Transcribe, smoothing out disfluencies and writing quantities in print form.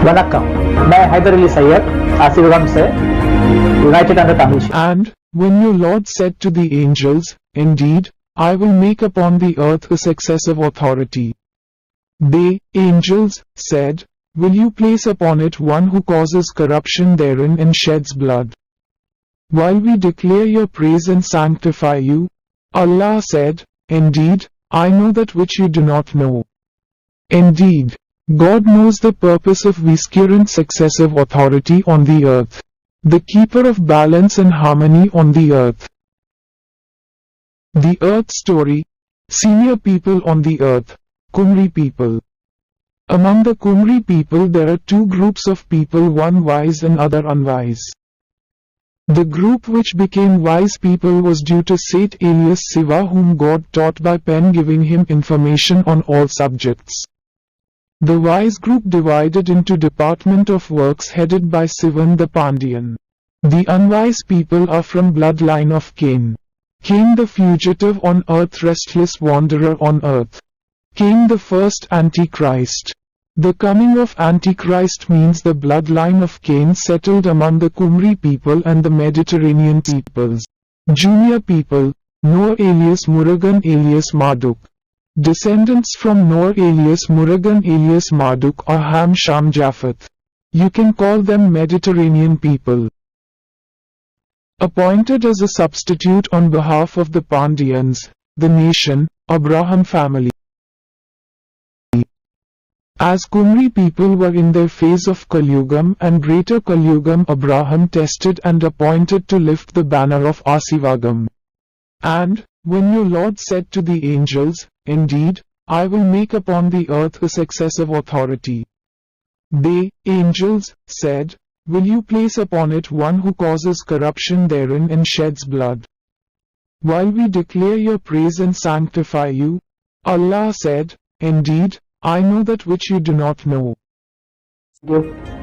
वनक्कम, मैं हैदर अली सैयद आसिफगम से United under Tamil. And when your Lord said to the angels, Indeed, I will make upon the earth a successive authority. They, angels, said, Will you place upon it one who causes corruption therein and sheds blood? While we declare your praise and sanctify you, Allah said, Indeed, I know that which you do not know. Indeed, God knows the purpose of viscount successive authority on the earth, the keeper of balance and harmony on the earth. The Earth Story. Senior people on the earth, Kumri people. Among the Kumri people there are two groups of people, one wise and other unwise. The group which became wise people was due to Saint alias Siva, whom God taught by pen, giving him information on all subjects. The wise group divided into department of works headed by SivaN the Pandiyan. The unwise people are from bloodline of Cain. Cain the fugitive on earth, restless wanderer on earth. Cain the first Antichrist. The coming of Antichrist means the bloodline of Cain settled among the Kumri people and the Mediterranean peoples. Junior people, Noor alias Murugan alias Marduk. Descendants from Noor alias Murugan alias Marduk or Ham Sham Jafat. You can call them Mediterranean people. Appointed as a substitute on behalf of the Pandiyans, the nation, Abraham family. As Kumri people were in their phase of Kalyugam and greater Kalyugam, Abraham tested and appointed to lift the banner of Asivagam. And, when your Lord said to the angels, Indeed, I will make upon the earth a successive authority. They, angels, said, Will you place upon it one who causes corruption therein and sheds blood? While we declare your praise and sanctify you, Allah said, Indeed, I know that which you do not know. Thank you.